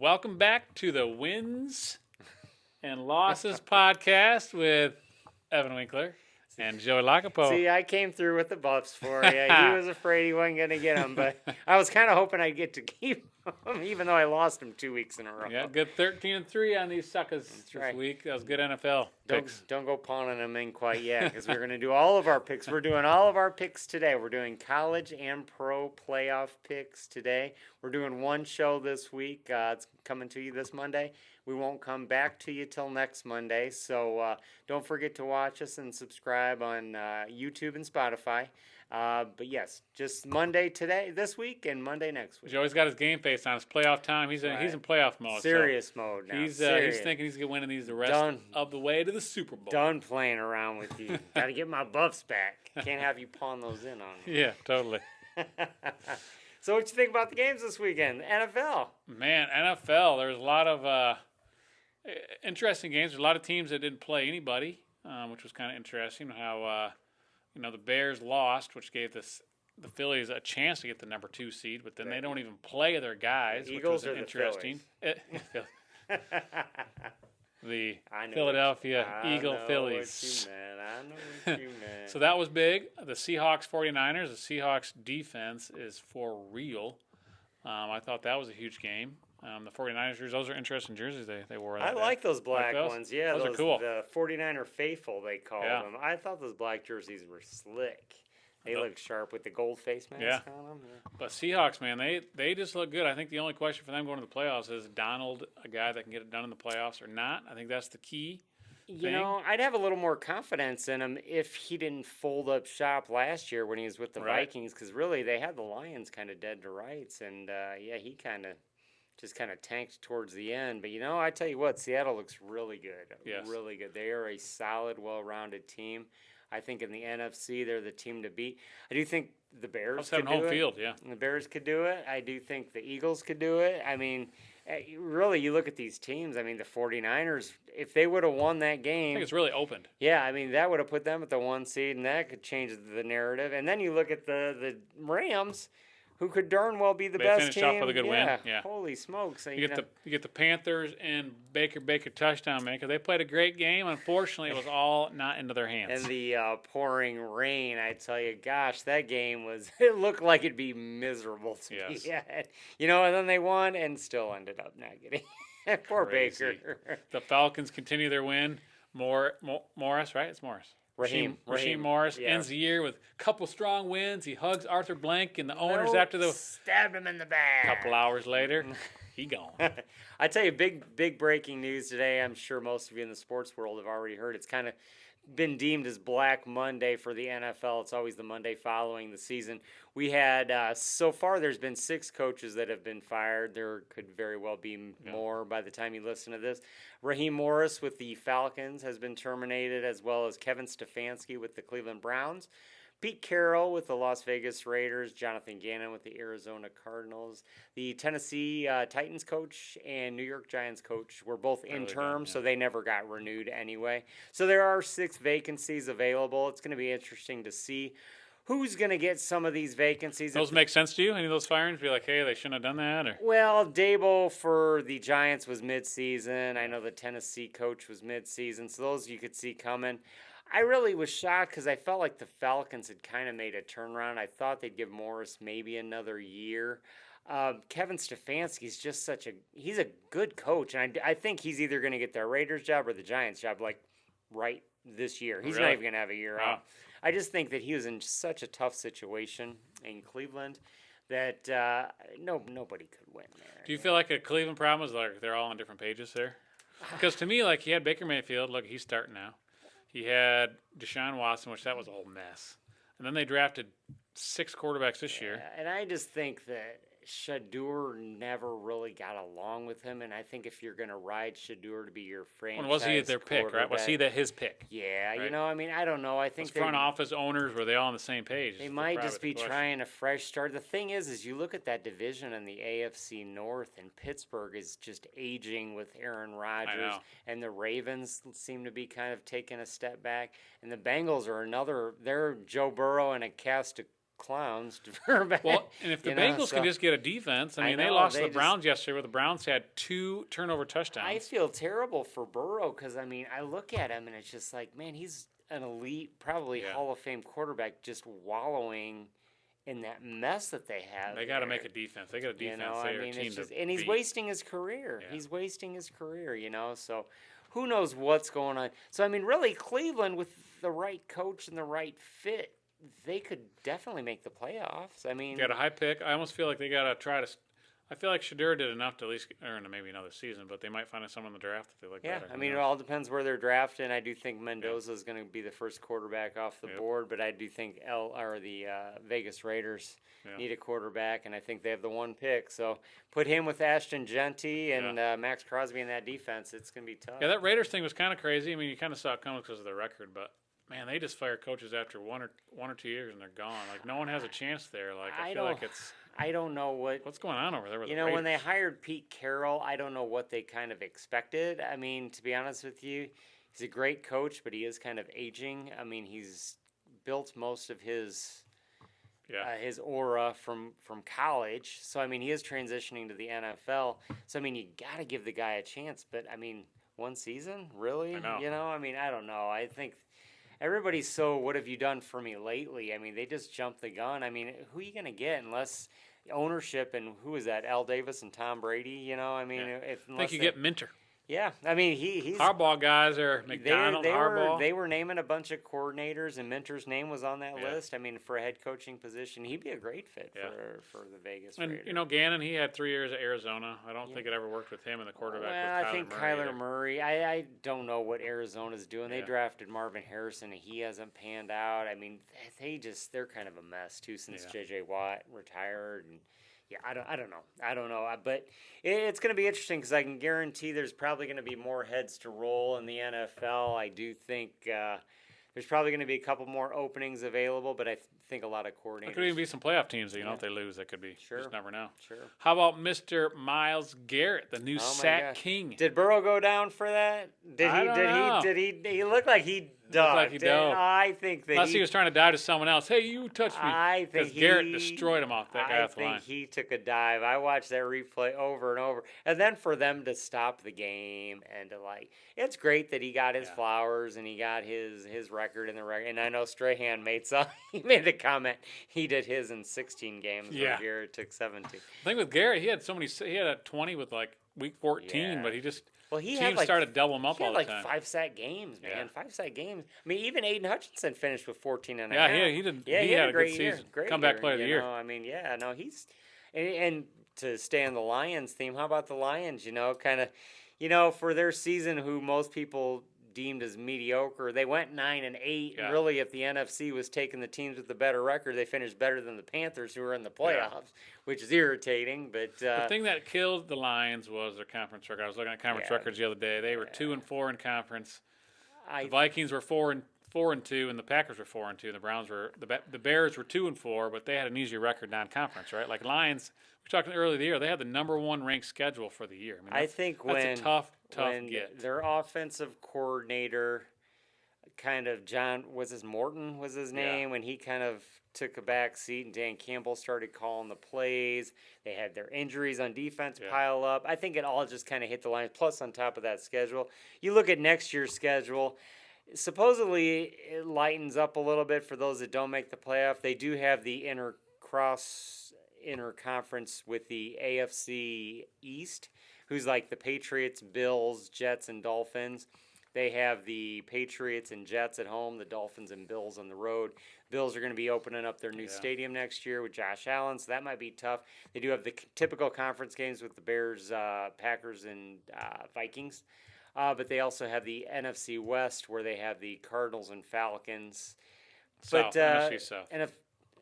Welcome back to the Wins and Losses podcast with Evan Winkler and Joey Lacapo. See, I came through with the buffs for you. He was afraid he wasn't going to get them, but I was kind of hoping I'd get to keep them, even though I lost them 2 weeks in a row. Yeah, good 13-3 on these suckers this week. That was good NFL picks. Don't go pawning them in quite yet, because we're going to do all of our picks. We're doing all of our picks today. We're doing college and pro playoff picks today. We're doing one show this week. It's coming to you this Monday. We won't come back to you till next Monday, so don't forget to watch us and subscribe on YouTube and Spotify. But yes, just Monday this week, and Monday next week. Joey's got his game face on. It's playoff time. He's in playoff mode. Serious mode now. He's thinking he's going to win these the rest of the way to the Super Bowl. Done playing around with you. Got to get my buffs back. Can't have you pawn those in on me. Yeah, totally. So what you think about the games this weekend? NFL. Man, NFL. There's a lot of interesting games. There's a lot of teams that didn't play anybody, which was kind of interesting. How the Bears lost, which gave the Phillies a chance to get the number 2 seed, but then they don't even play their guys, the which Eagles was or interesting. The I know Philadelphia Eagle Phillies. I know what you meant. So that was big. The Seahawks 49ers. The Seahawks defense is for real. I thought that was a huge game. The 49ers, those are interesting jerseys they wore. I like those black ones. Yeah, those are cool. The 49er faithful, they called them. I thought those black jerseys were slick. They look sharp with the gold face mask on them. Yeah. But Seahawks, man, they just look good. I think the only question for them going to the playoffs is Donald a guy that can get it done in the playoffs or not. I think that's the key. You know, I'd have a little more confidence in him if he didn't fold up shop last year when he was with the Vikings, because really they had the Lions kind of dead to rights, and he just kind of tanked towards the end. But, I tell you what, Seattle looks really good. Yes. Really good. They are a solid, well-rounded team. I think in the NFC, they're the team to beat. I do think the Bears could do home it. Field, yeah. The Bears could do it. I do think the Eagles could do it. I mean, really, you look at these teams. I mean, the 49ers, if they would have won that game. I think it's really opened. Yeah, I mean, that would have put them at the 1 seed, and that could change the narrative. And then you look at the Rams, who could darn well be the best team. They finished off with a good win. Yeah. Holy smokes. You get the Panthers and Baker touchdown maker. They played a great game. Unfortunately, it was all not into their hands. And the pouring rain, I tell you, gosh, that game it looked like it'd be miserable to be at. And then they won and still ended up not getting Poor Crazy. Baker. The Falcons continue their win. Morris, right? It's Morris. Raheem Morris ends the year with a couple strong wins. He hugs Arthur Blank and the owners after the stabbed him in the back. A couple hours later, he gone. I tell you, big breaking news today. I'm sure most of you in the sports world have already heard. It's kind of been deemed as Black Monday for the NFL. It's always the Monday following the season. We had, so far, there's been 6 coaches that have been fired. There could very well be more by the time you listen to this. Raheem Morris with the Falcons has been terminated, as well as Kevin Stefanski with the Cleveland Browns. Pete Carroll with the Las Vegas Raiders, Jonathan Gannon with the Arizona Cardinals. The Tennessee Titans coach and New York Giants coach were both interim, so they never got renewed anyway. So there are 6 vacancies available. It's going to be interesting to see who's going to get some of these vacancies. Those make sense to you? Any of those firings? Be like, hey, they shouldn't have done that? Or? Well, Dable for the Giants was midseason. I know the Tennessee coach was midseason, so those you could see coming. I really was shocked because I felt like the Falcons had kind of made a turnaround. I thought they'd give Morris maybe another year. Kevin Stefanski's just he's a good coach, and I think he's either going to get the Raiders job or the Giants job right this year. He's not even going to have a year off. I just think that he was in such a tough situation in Cleveland that nobody could win there. Do you feel like a Cleveland problem is like they're all on different pages there? Because to me, like he had Baker Mayfield. Look, he's starting now. He had Deshaun Watson, which that was a whole mess. And then they drafted 6 quarterbacks this year. And I just think that Shador never really got along with him, and I think if you're going to ride Shador to be your franchise was he their pick, right? Was he his pick? Yeah, right? I don't know. I think front office owners, were they all on the same page? They might just be trying a fresh start. The thing is you look at that division in the AFC North, and Pittsburgh is just aging with Aaron Rodgers, and the Ravens seem to be kind of taking a step back, and the Bengals are they're Joe Burrow and a cast of clowns for back. Well, and if the Bengals can just get a defense, I mean, they lost to the Browns yesterday, where the Browns had 2 turnover touchdowns. I feel terrible for Burrow because, I mean, I look at him and it's just like, man, he's an elite, probably Hall of Fame quarterback just wallowing in that mess that they have. They got to make a defense. They got a defense. And he's wasting his career. Yeah. He's wasting his career, so who knows what's going on. So, I mean, really, Cleveland, with the right coach and the right fit, they could definitely make the playoffs. I mean, got a high pick. I almost feel like they got to try to. I feel like Shadur did enough to at least earn maybe another season, but they might find someone in the draft that they like better. I mean, it all depends where they're drafted. I do think Mendoza is going to be the first quarterback off the board, but I do think the Vegas Raiders need a quarterback, and I think they have the 1 pick. So put him with Ashton Genty and Max Crosby in that defense. It's going to be tough. Yeah, that Raiders thing was kind of crazy. I mean, you kind of saw it coming because of their record, but man, they just fire coaches after one or 2 years and they're gone. Like, no one has a chance there. Like, I feel like it's. I don't know what's going on over there with the Raiders. When they hired Pete Carroll, I don't know what they kind of expected. I mean, to be honest with you, he's a great coach, but he is kind of aging. I mean, he's built most of his aura from college. So, I mean, he is transitioning to the NFL. So, I mean, you got to give the guy a chance. But, I mean, 1 season? Really? I know. I mean, I don't know. I think everybody's so, what have you done for me lately? I mean, they just jumped the gun. I mean, who are you going to get unless ownership, and who is that, Al Davis and Tom Brady, I mean, I think you get Minter. Yeah, I mean, he's Harbaugh guys are McDonald, Harbaugh. They were naming a bunch of coordinators, and Minter's name was on that list. I mean, for a head coaching position, he'd be a great fit for the Vegas Raiders. And Gannon, he had 3 years at Arizona. I don't think it ever worked with him and the quarterback. Well, I think Kyler Murray. I don't know what Arizona's doing. They drafted Marvin Harrison, and he hasn't panned out. I mean, they're kind of a mess too since J.J. Watt retired and. Yeah, I don't know. But it's going to be interesting because I can guarantee there's probably going to be more heads to roll in the NFL. I do think there's probably going to be a couple more openings available, but I think a lot of coordinators. There could even be some playoff teams that, if they lose, that could be. Sure. You just never know. Sure. How about Mr. Myles Garrett, the new sack king? Did Burrow go down for that? Did he look like he ducked? I think that unless he was trying to dive to someone else. Hey, you touched me. I think Garrett destroyed him off that guy off the line. I think he took a dive. I watched that replay over and over. And then for them to stop the game and to it's great that he got his flowers and he got his record in the record. And I know Strahan made the comment he did his in 16 games where Garrett took 17. The thing with Garrett, he had 20 with week 14, but he just teams started to double him up all the time. 5 sack games, man. 5 sack games. I mean, even Aiden Hutchinson finished with 14 and a half. Yeah, he did. He had a great season. Comeback player of the year. I mean, he's and to stay on the Lions theme. How about the Lions? Kind of, for their season, who most people deemed as mediocre, they went 9-8. Yeah. Really, if the NFC was taking the teams with the better record, they finished better than the Panthers, who were in the playoffs, which is irritating. But the thing that killed the Lions was their conference record. I was looking at conference records the other day. They were 2-4 in conference. The Vikings were 4-2, and the Packers were 4-2. And the Browns were the Bears were 2-4, but they had an easier record non-conference, right? Like Lions, we were talking earlier in the year, they had the number 1 ranked schedule for the year. I think that's a tough get. Their offensive coordinator, kind of Morton was his name, when he kind of took a back seat and Dan Campbell started calling the plays. They had their injuries on defense pile up. I think it all just kind of hit the Lions. Plus, on top of that schedule, you look at next year's schedule. Supposedly, it lightens up a little bit for those that don't make the playoff. They do have the interconference with the AFC East, who's like the Patriots, Bills, Jets, and Dolphins. They have the Patriots and Jets at home, the Dolphins and Bills on the road. Bills are going to be opening up their new stadium next year with Josh Allen, so that might be tough. They do have the typical conference games with the Bears, Packers, and Vikings. But they also have the NFC West, where they have the Cardinals and Falcons. NFC South.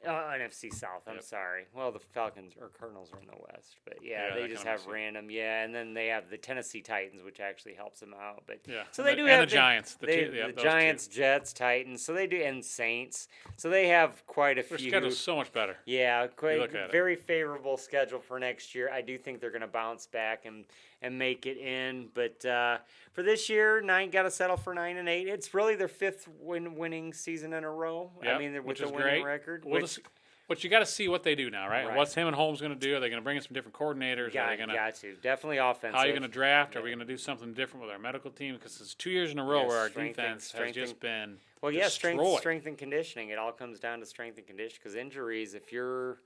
NFC South. I'm sorry. Well, the Falcons or Cardinals are in the West, but they just have random. Yeah, and then they have the Tennessee Titans, which actually helps them out. But so they do have the Giants, the Giants, Jets, Titans. So they do, and Saints. So they have quite a few. Their schedule's so much better. Yeah, very favorable schedule for next year. I do think they're going to bounce back and make it in. But for this year, got to settle for 9-8. It's really their 5th winning season in a row. Yep, I mean, with which the is winning great. record. But you got to see what they do now, right? Right. What's him and Holmes going to do? Are they going to bring in some different coordinators? Are they going Got to. Definitely offensive. How are you going to draft? Are we going to do something different with our medical team? Because it's 2 years in a row where our defense has just been strength and conditioning. It all comes down to strength and conditioning. Because injuries, if you're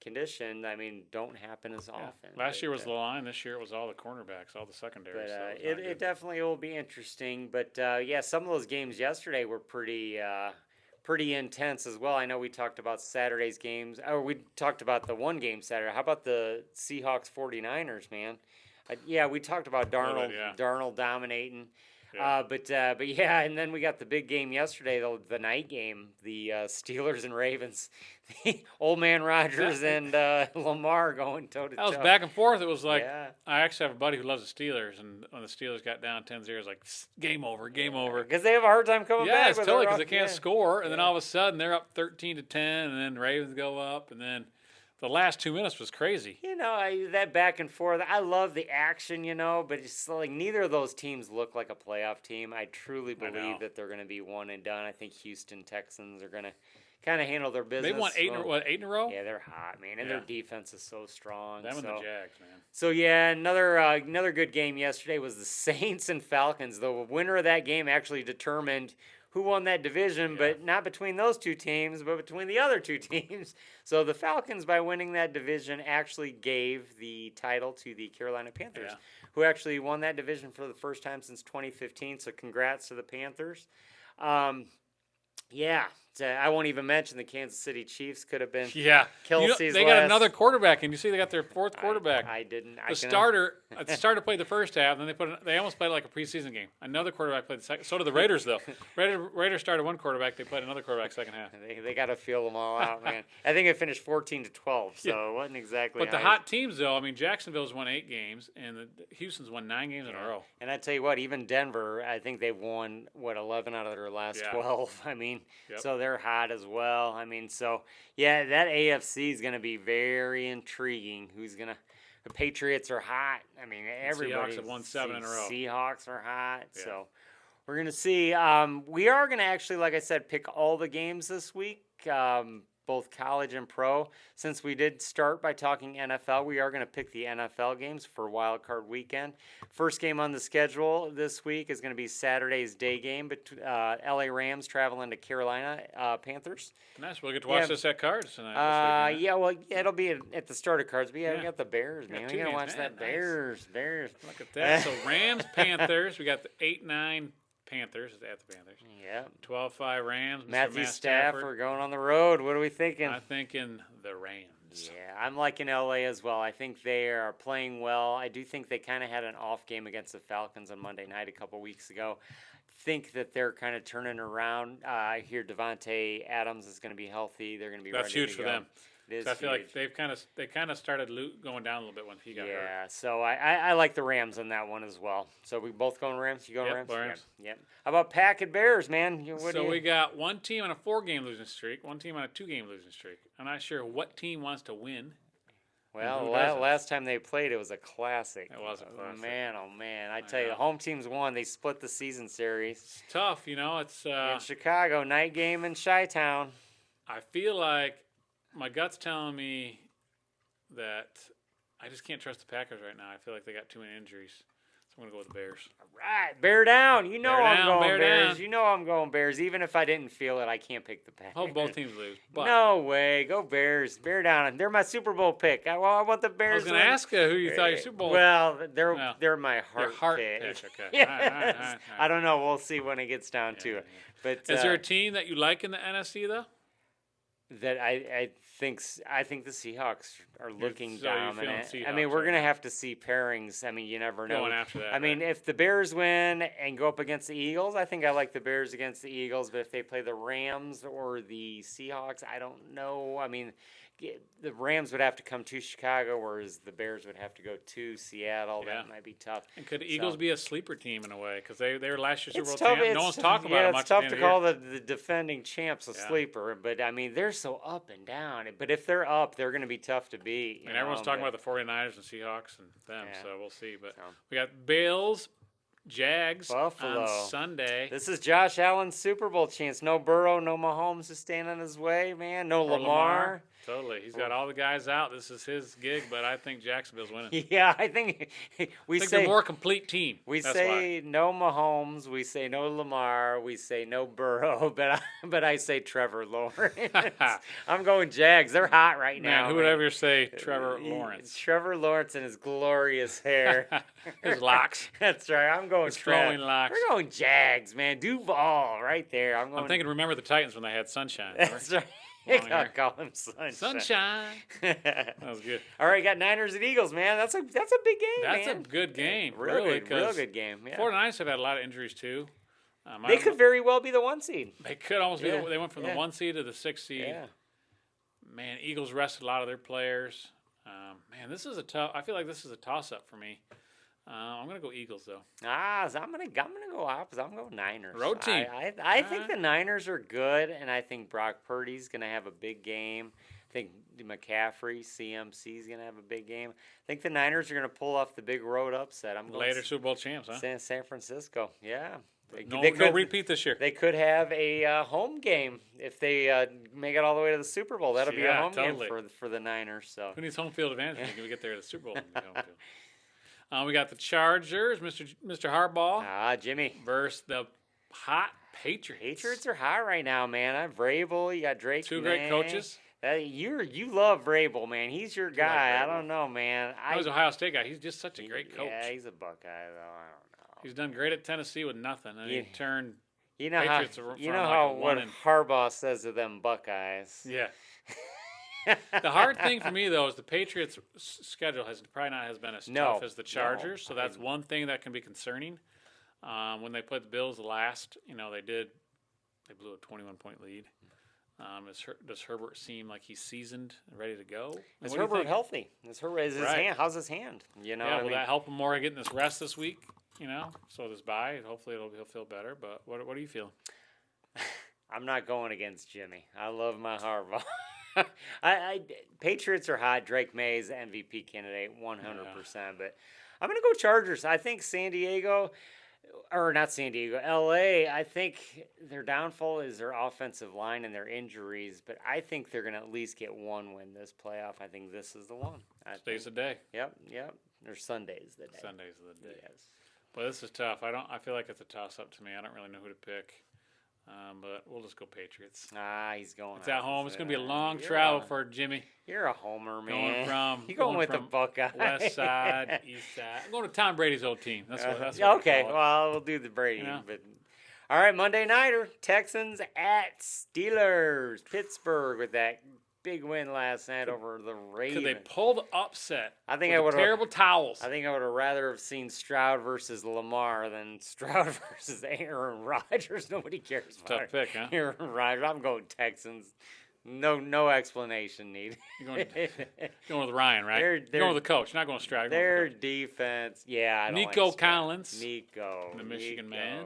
conditioned, don't happen as often. Last year was the line. This year it was all the cornerbacks, all the secondary. But so it definitely will be interesting. But some of those games yesterday were pretty intense as well. I know we talked about Saturday's games, or we talked about the one game Saturday. How about the Seahawks 49ers, man? We talked about Darnold dominating. Yeah. But and then we got the big game yesterday, the night game, the Steelers and Ravens. Old man Rodgers and Lamar going toe to toe. That was back and forth. It was like, I actually have a buddy who loves the Steelers, and when the Steelers got down 10-0, it was like, game over. Because they have a hard time coming back. Yeah, it's totally because they can't score, and then all of a sudden they're up 13-10, and then Ravens go up, and then the last 2 minutes was crazy. That back and forth. I love the action, but it's like neither of those teams look like a playoff team. I truly believe that they're going to be one and done. I think Houston Texans are going to kind of handle their business. They won 8 in a row? Yeah, they're hot, man, and their defense is so strong. Them and the Jags, man. So, another good game yesterday was the Saints and Falcons. The winner of that game actually determined who won that division, but not between those two teams, but between the other two teams. So the Falcons, by winning that division, actually gave the title to the Carolina Panthers, who actually won that division for the first time since 2015. So congrats to the Panthers. I won't even mention the Kansas City Chiefs could have been Kelsey's they got another quarterback, and you see they got their fourth quarterback. I didn't. The starter played the first half, and then they almost played like a preseason game. Another quarterback played the second. So did the Raiders, though. Raiders started one quarterback. They played another quarterback second half. They got to feel them all out, man. I think it finished 14-12, so it wasn't exactly. But the hot teams, though, Jacksonville's won 8 games, and Houston's won 9 games in a row. And I tell you what, even Denver, I think they've won 11 out of their last 12. So they're hot as well. That AFC is going to be very intriguing. The Patriots are hot. Everybody. Seahawks have won 7 in a row. Seahawks are hot. Yeah. So we're going to see. We are going to actually, like I said, pick all the games this week, both college and pro. Since we did start by talking NFL, we are going to pick the NFL games for Wild Card Weekend. First game on the schedule this week is going to be Saturday's day game, but LA Rams traveling to Carolina Panthers. Nice. We'll get to watch this at Cards tonight. It'll be at the start of Cards. But we got the Bears, man. We got to watch that. Nice. Bears. Look at that. So Rams, Panthers. We got the 8-9 Panthers at the Panthers. Yeah. 12-5 Rams. Matthew Stafford going on the road. What are we thinking? I'm thinking the Rams. Yeah, I'm liking LA as well. I think they are playing well. I do think they kind of had an off game against the Falcons on Monday night a couple weeks ago. Think that they're kind of turning around. I hear Devontae Adams is going to be healthy. They're going to be ready to go. That's huge for them. So I feel like they kind of started going down a little bit when he got hurt. Yeah, so I like the Rams on that one as well. So we both going Rams? You going Rams? Rams. Yep. How about Pack and Bears, man? We got one team on a 4-game losing streak, one team on a 2-game losing streak. I'm not sure what team wants to win. Well, last time they played, it was a classic. It was a classic. Oh, man. I tell you, the home teams won. They split the season series. It's tough, It's in Chicago, night game in Chi-Town. I feel like my gut's telling me that I just can't trust the Packers right now. I feel like they got too many injuries. So I'm going to go with the Bears. All right. Bear down. I'm going Bears. Down. You know I'm going Bears. Even if I didn't feel it, I can't pick the Packers. Hope both teams lose. But no way. Go Bears. Bear down. They're my Super Bowl pick. I want the Bears. I was going to ask you who you thought your Super Bowl. Well, they're my heart pick. Okay. Yes. All right. I don't know. We'll see when it gets down to it. But is there a team that you like in the NFC, though? That I think the Seahawks are looking dominant. Seahawks, we're gonna have to see pairings. You never know. Going after that. If the Bears win and go up against the Eagles, I think I like the Bears against the Eagles. But if they play the Rams or the Seahawks, I don't know. The Rams would have to come to Chicago, whereas the Bears would have to go to Seattle. Yeah. That might be tough. And could the Eagles be a sleeper team in a way? Because they were last year's Super Bowl champ. No one's talking about it much. It's tough to call the defending champs a sleeper. But, they're so up and down. But if they're up, they're going to be tough to beat. Everyone's talking about the 49ers and Seahawks and them, so we'll see. But we got Bills, Jags Buffalo on Sunday. This is Josh Allen's Super Bowl chance. No Burrow, no Mahomes to stand in his way, man. No Lamar. Totally. He's got all the guys out. This is his gig, but I think Jacksonville's winning. Yeah, I think we I think say they're a more complete team. we That's say no Mahomes, we say no Lamar, we say no Burrow, but I say Trevor Lawrence. I'm going Jags. They're hot right now. Man, who would ever say Trevor Lawrence? Trevor Lawrence and his glorious hair. His locks. That's right. I'm going His flowing locks. We're going Jags, man. Duval right there. I'm thinking, remember the Titans when they had Sunshine. That's right. Long I hair. call him Sunshine. Sunshine. That was good. All right, got Niners and Eagles, man. That's a big game, That's man. a good game. Real really, real good game. Yeah. 49ers have had a lot of injuries too. They could very well be the 1 seed. They could almost be. Yeah, They went from the 1 seed to the 6 seed. Yeah. Man, Eagles rested a lot of their players. Man, this is a tough. I feel like this is a toss-up for me. I'm gonna go Eagles though. So I'm gonna go opposite. I'm going Niners. Road team. I think the Niners are good, and I think Brock Purdy's gonna have a big game. I think McCaffrey, CMC is gonna have a big game. I think the Niners are gonna pull off the big road upset. I'm going Later Super Bowl champs, huh? San Francisco. Yeah. No They could repeat this year. They could have a home game if they make it all the way to the Super Bowl. That'll be a home game for the Niners. So who needs home field advantage when we get there to the Super Bowl? We got the Chargers, Mr. Harbaugh. Jimmy. Versus the hot Patriots. Patriots are hot right now, man. I have Vrabel. You got Drake. Two great coaches. You love Vrabel, man. He's your guy. I don't know, man. I was Ohio State guy. He's just such a great coach. Yeah, he's a Buckeye, though. I don't know. He's done great at Tennessee with nothing, and he turned Patriots how what Harbaugh says to them Buckeyes. Yeah. The hard thing for me though is the Patriots' schedule has probably not been as tough as the Chargers, so that's one thing that can be concerning. When they put the Bills last, they blew a 21-point lead. Does Herbert seem like he's seasoned and ready to go? Is Herbert healthy? Is his hand? How's his hand? Will that help him more getting this rest this week? So this bye, hopefully he'll feel better. But what do you feel? I'm not going against Jimmy. I love my Harbaugh. Patriots are hot. Drake May's MVP candidate, 100%. But I'm going to go Chargers. I think LA, I think their downfall is their offensive line and their injuries, but I think they're going to at least get one win this playoff. I think this is the one. Today's the day. Yep. Or Sunday's the day. Sunday's the day. Yes. Well, this is tough. I feel like it's a toss-up to me. I don't really know who to pick. But we'll just go Patriots. He's going. It's at home. It's going to be a long travel for Jimmy. You're a homer, man. Going with the Buckeye. West side, east side. I'm going to Tom Brady's old team. That's what okay, well, we'll do the Brady. But all right, Monday nighter, Texans at Steelers. Pittsburgh with that big win last night over the Ravens. Could they pull the upset? I think I would terrible towels. I think I would have rather have seen Stroud versus Lamar than Stroud versus Aaron Rodgers. Nobody cares about Tough pick, huh? Aaron Rodgers. I'm going Texans. No explanation needed. You're going with Ryan, right? You're going with the coach. You're not going with Stroud. Their defense, I don't Nico Collins. The Michigan man.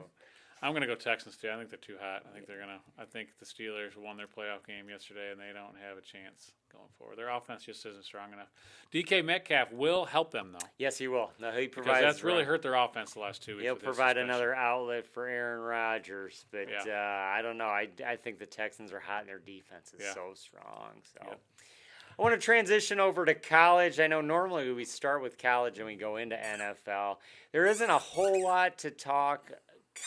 I'm going to go Texans too. I think they're too hot. I think the Steelers won their playoff game yesterday, and they don't have a chance going forward. Their offense just isn't strong enough. DK Metcalf will help them though. Yes, he will. No, he provides. Because that's really hurt their offense the last 2 weeks. He'll provide another outlet for Aaron Rodgers, but I don't know. I think the Texans are hot, and their defense is so strong. So. Yep. I want to transition over to college. I know normally we start with college and we go into NFL. There isn't a whole lot to talk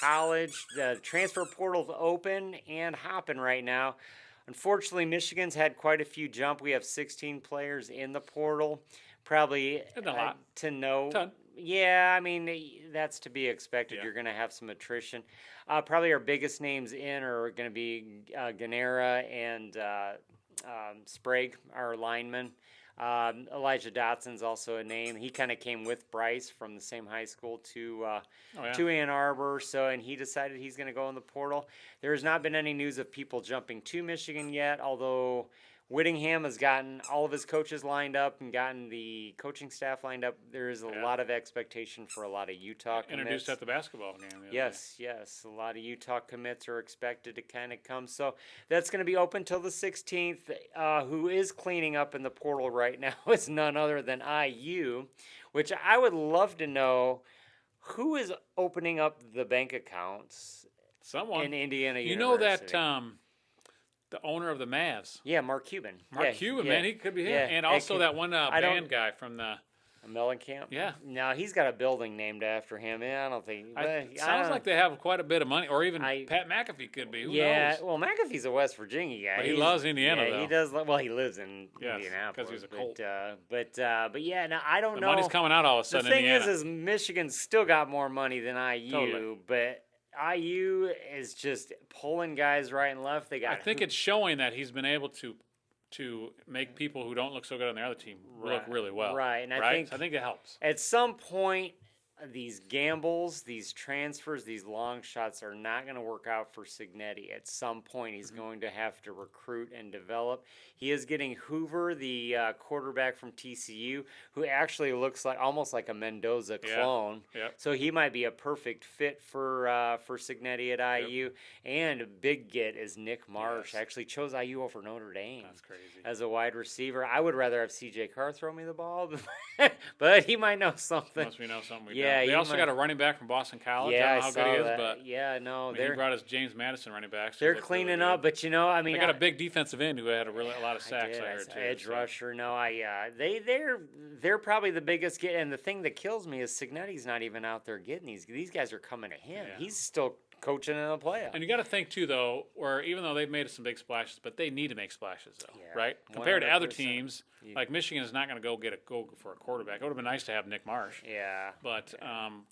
college. The transfer portal's open and hopping right now. Unfortunately, Michigan's had quite a few jump. We have 16 players in the portal. Probably a lot to know. Ton. Yeah, I mean, that's to be expected. Yeah. You're going to have some attrition. Probably our biggest names in are going to be Ganera and Sprague, our linemen. Elijah Dotson's also a name. He kind of came with Bryce from the same high school to Ann Arbor. And he decided he's going to go in the portal. There has not been any news of people jumping to Michigan yet, although Whittingham has gotten all of his coaches lined up and gotten the coaching staff lined up. There is a lot of expectation for a lot of Utah commits. Introduced at the basketball game. Yes. A lot of Utah commits are expected to kind of come. So that's going to be open till the 16th. Who is cleaning up in the portal right now is none other than IU, which I would love to know who is opening up the bank accounts in Indiana University. You know that the owner of the Mavs. Yeah, Mark Cuban. Mark Yeah, Cuban, yeah, man, he could be him. yeah. And It also could- that one I don't- band guy from the. Mellencamp? Yeah. No, he's got a building named after him. Yeah, I don't think. It I sounds don't- like they have quite a bit of money, or even I- Pat McAfee could be. Who yeah, knows? well, McAfee's a West Virginia guy. But he He's- loves Indiana, yeah, though. he does. Well, he lives in Yes, 'cause Indianapolis. he's a Colt. But yeah, no, I don't The know. money's coming out all of a The sudden. thing Indiana. is Michigan's still got more money than IU, Totally. but IU is just pulling guys right and left. They got. I think it's showing that he's been able to make people who don't look so good on the other team look Right, really well. right, and I think- So I think it helps. At some point, these gambles, these transfers, these long shots are not going to work out for Signetti. At some point, he's Mm-hmm. going to have to recruit and develop. He is getting Hoover, the quarterback from TCU, who actually looks like almost like a Mendoza Yeah. clone. Yep. So he might be a perfect fit for Signetti at IU. And a big get is Nick Marsh. Yes. Actually chose IU over Notre Dame That's crazy. as a wide receiver. I would rather have CJ Carr throw me the ball, but he might know something. Unless we know something we Yeah, don't. They you also might- got a running back from Boston College. I Yeah, don't I know how saw good he is, that. but Yeah, no, I mean, he they're brought us James Madison running backs. who they're looked really cleaning good. up, but I mean, They got a big defensive end who had a lot of sacks. I I heard saw too. edge so. rusher. No, they're probably the biggest get. And the thing that kills me is Signetti's not even out there getting these. These guys are coming to him. Yeah. He's still coaching in the playoff. And you got to think too, though, where even though they've made some big splashes, but they need to make splashes, though, Yeah, right? Compared to other 100%. teams, like Michigan is not going to go for a quarterback. It would have been nice to have Nick Marsh, Yeah. but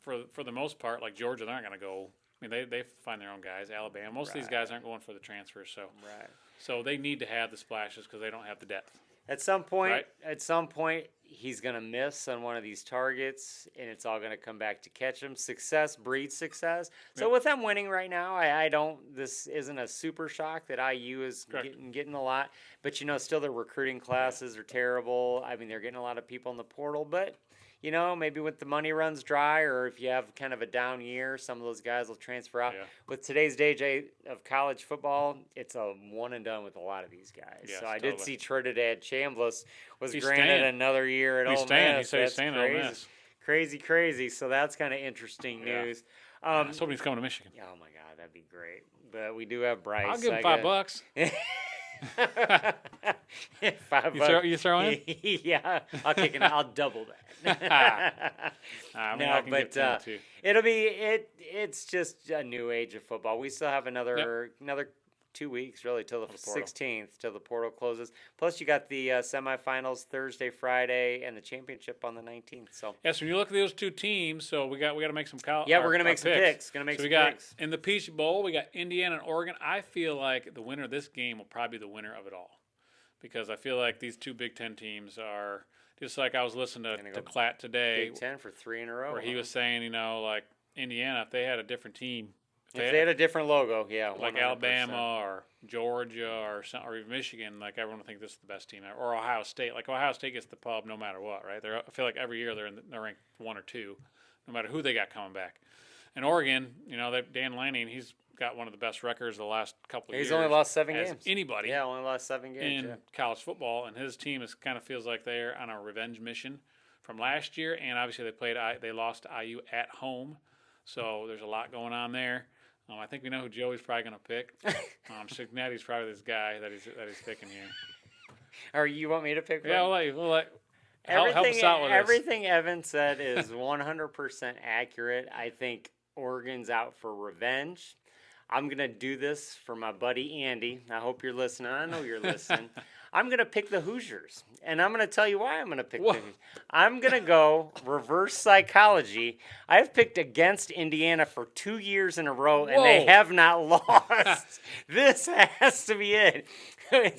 for the most part, like Georgia, they're not going to go. I mean, they find their own guys. Alabama, most of these guys aren't going for the transfers, Right. so they need to have the splashes because they don't have the depth. At some point, he's gonna miss on one of these targets, and it's all gonna come back to catch him. Success breeds success. So Yep. with them winning right now, I don't. This isn't a super shock that IU is Correct. getting a lot, but still their recruiting classes are terrible. I mean, they're getting a lot of people in the portal, but. Maybe when the money runs dry, or if you have kind of a down year, some of those guys will transfer out. Yeah. With today's day of college football, it's a one and done with a lot of these guys. Yes, So I did totally. see Trinidad Chambliss was He's granted staying. another year at He's Ole staying. He Miss. said he's That's staying at Ole crazy. Miss. Crazy. So that's kind of interesting Yeah. news. I was hoping he's coming to Michigan. Oh my God, that'd be great. But we do have Bryce. I'll give him I $5. $5. You throw in? Yeah, I'll double that. I mean, No, I can but, give 10 too. It'll be it's just a new age of football. We still have another 2 weeks really till the portal. 16th till the portal closes. Plus you got the semifinals Thursday, Friday, and the championship on the 19th. So Yes, when you look at those two teams, so we got to make some yeah, we're gonna make some picks. Gonna make So some we got picks. in the Peach Bowl, we got Indiana and Oregon. I feel like the winner of this game will probably be the winner of it all, because I feel like these two Big Ten teams are just like I was listening Gonna to go Klatt today, Big 10 for 3 in a row. where he was saying, like Indiana, if they had a different team, if they had a different logo, yeah, like 100%. Alabama or Georgia or even Michigan, like everyone would think this is the best team ever. Or Ohio State, like Ohio State gets the pub no matter what, right? I feel like every year they're ranked 1 or 2, no matter who they got coming back. And Oregon, Dan Lanning, he's got one of the best records the last couple of years. He's only lost 7 as games. Anybody Yeah, only lost 7 games. in Yeah. college football, and his team kind of feels like they're on a revenge mission from last year. And obviously they lost to IU at home, so there's a lot going on there. I think we know who Joey's probably going to pick. Signetti's probably this guy that he's picking here. Or you want me to pick? Yeah, one? we'll let help us out with this. Everything Evan said is 100% accurate. I think Oregon's out for revenge. I'm going to do this for my buddy Andy. I hope you're listening. I know you're listening. I'm going to pick the Hoosiers. And I'm going to tell you why I'm going to pick the Hoosiers. I'm going to go reverse psychology. I've picked against Indiana for 2 years in a row, and they Whoa. have not lost. This has to be it.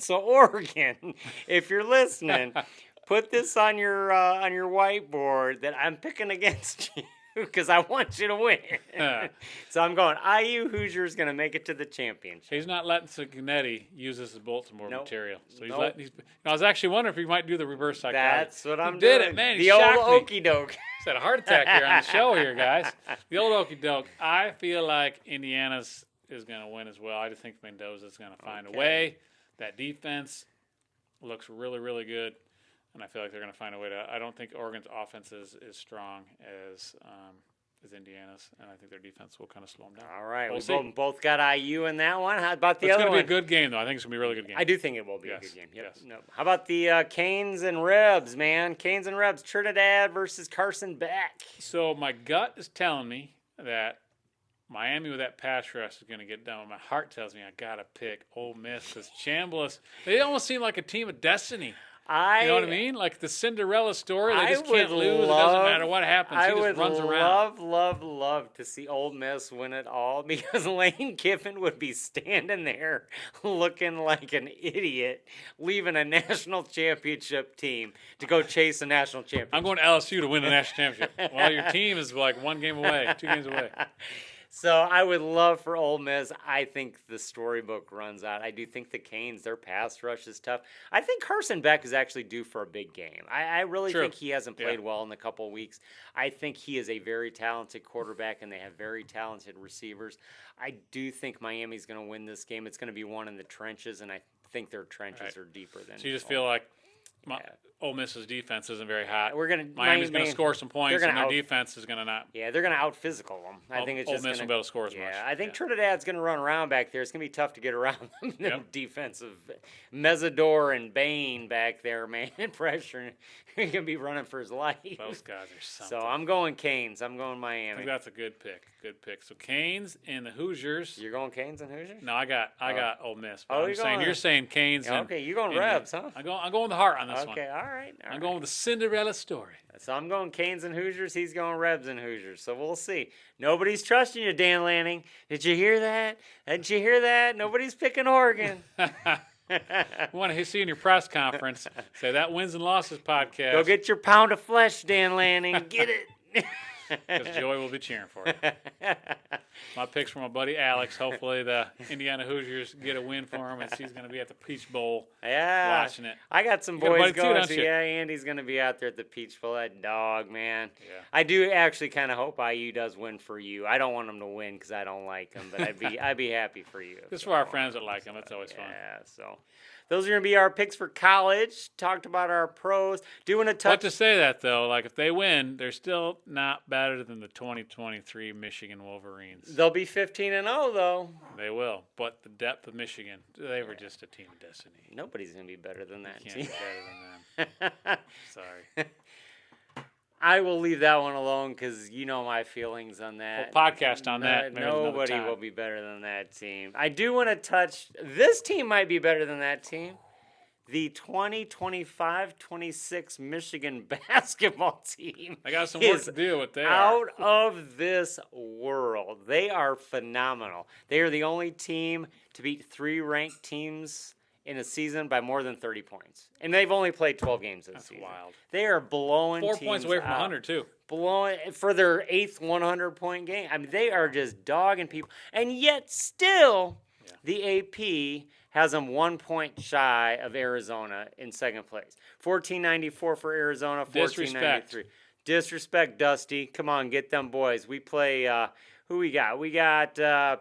So Oregon, if you're listening, put this on your whiteboard that I'm picking against you. Because I want you to win. So I'm going, IU Hoosiers going to make it to the championship. He's not letting Signetti use this as bulletin board Nope. material. So he's Nope. letting. I was actually wondering if he might do the reverse psychology. That's what I'm he doing. did it, man. He The old shocked me. okey doke. He's had a heart attack here on the show here, guys. The old okey doke. I feel like Indiana's is going to win as well. I just think Mendoza's going to find a way. That defense looks really, really good. And I feel like they're going to find a way to. I don't think Oregon's offense is as strong as as Indiana's, and I think their defense will kind of slow them down. All right, We'll we see. both got IU in that one. How about the It's other going to one? be a good game, though. I think it's going to be a really good game. I do think it will be a Yes, good game. Yep. yes. No. How about the Canes and Rebs, man? Canes and Rebs, Trinidad versus Carson Beck. So my gut is telling me that Miami with that pass rush is going to get done. My heart tells me I got to pick Ole Miss because Chambliss, they almost seem like a team of destiny. You know what I mean? Like the Cinderella story. They just can't lose. It doesn't matter what happens. He just runs around. love to see Ole Miss win it all because Lane Kiffin would be standing there looking like an idiot, leaving a national championship team to go chase a national championship. I'm going to LSU to win the national championship. Well, your team is like 1 game away, 2 games away. So I would love for Ole Miss. I think the storybook runs out. I do think the Canes, their pass rush is tough. I think Carson Beck is actually due for a big game. I really think he hasn't played well in a couple of weeks. I think he is a very talented quarterback, and they have very talented receivers. I do think Miami's going to win this game. It's going to be one in the trenches, and I think their trenches are deeper than. So you just feel like Ole Miss's defense isn't very hot. Miami's going to score some points, and their defense is going to not. Yeah, they're going to out-physical them. I think it's Ole just Miss will be able to score as much. Yeah, I think Trinidad's going to run around back there. It's going to be tough to get around them. Defensive Mesidor and Bain back there, man, pressure. He's going to be running for his life. Those guys are something. So I'm going Canes. I'm going Miami. I think that's a good pick. Good pick. So Canes and the Hoosiers. You're going Canes and Hoosiers? No, I got Ole Miss. Oh, you're saying Canes. Okay, you're going Rebs, huh? I'm going with the heart on this one. Okay, all right. I'm going with the Cinderella story. So I'm going Canes and Hoosiers. He's going Rebs and Hoosiers. So we'll see. Nobody's trusting you, Dan Lanning. Did you hear that? Did you hear that? Nobody's picking Oregon. We want to see you in your press conference. Say that Wins and Losses podcast. Go get your pound of flesh, Dan Lanning. Get it. Because Joey will be cheering for you. My picks from my buddy Alex. Hopefully the Indiana Hoosiers get a win for him, and he's going to be at the Peach Bowl watching it. I got some boys going. Andy's going to be out there at the Peach Bowl. That dog, man. Yeah. I do actually kind of hope IU does win for you. I don't want them to win because I don't like them, but I'd be happy for you. Just for our friends that like them. It's always fun. Yeah, so those are going to be our picks for college. Talked about our pros. Doing a touch. But to say that, though, like if they win, they're still not better than the 2023 Michigan Wolverines. They'll be 15-0, though. They will. But the depth of Michigan, they were just a team of destiny. Nobody's going to be better than that team. Can't be better than them. Sorry. I will leave that one alone because you know my feelings on that. We'll podcast on that. Nobody will be better than that team. I do want to touch. This team might be better than that team. The 2025-26 Michigan basketball team. I got some work to do with that. Out of this world. They are phenomenal. They are the only team to beat 3 ranked teams in a season by more than 30 points. And they've only played 12 games this season. That's wild. They are blowing 4 teams points away from out. 100, too. Blowing for their 8th 100-point game. I mean, they are just dogging people. And yet still, the AP has them 1 point shy of Arizona in second place. 1494 for Arizona, 1493. Disrespect, Dusty. Come on, get them boys. We play, who we got? We got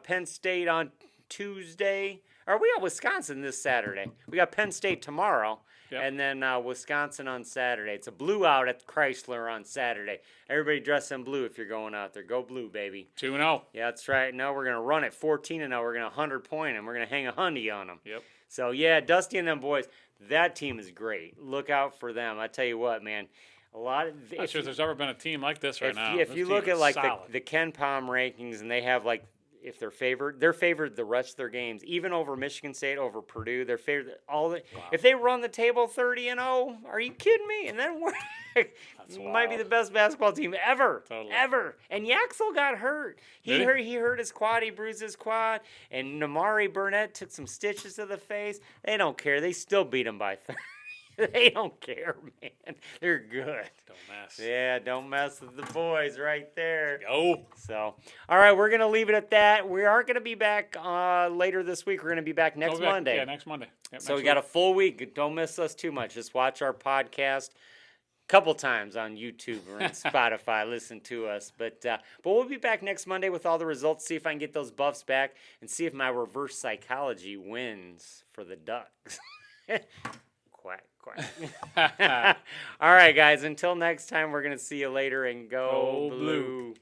Penn State on Tuesday. Or we got Wisconsin this Saturday. We got Penn State tomorrow, and then Wisconsin on Saturday. It's a blue out at Chrysler on Saturday. Everybody dress in blue if you're going out there. Go blue, baby. 2-0. Yeah, that's right. No, we're going to run it 14-0. We're going to 100-point them. We're going to hang a hundy on them. Yep. So, yeah, Dusty and them boys, that team is great. Look out for them. I tell you what, man. A lot of. I'm not sure there's ever been a team like this right now. If you look at like the Ken Pom rankings, and they have like, if they're favored the rest of their games, even over Michigan State, over Purdue. They're favored If they run the table 30-0, are you kidding me? And then might be the best basketball team ever, ever. And Yaxel got hurt. He hurt his quad. He bruised his quad. And Namari Burnett took some stitches to the face. They don't care. They still beat him by 30. They don't care, man. They're good. Don't mess. Yeah, don't mess with the boys right there. Go. So, all right, we're going to leave it at that. We aren't going to be back later this week. We're going to be back next Monday. Yeah, next Monday. Yep, so we got a full week. Don't miss us too much. Just watch our podcast a couple times on YouTube or on Spotify. Listen to us. But we'll be back next Monday with all the results, see if I can get those buffs back, and see if my reverse psychology wins for the Ducks. Quack. All right, guys. Until next time, we're going to see you later, and go blue.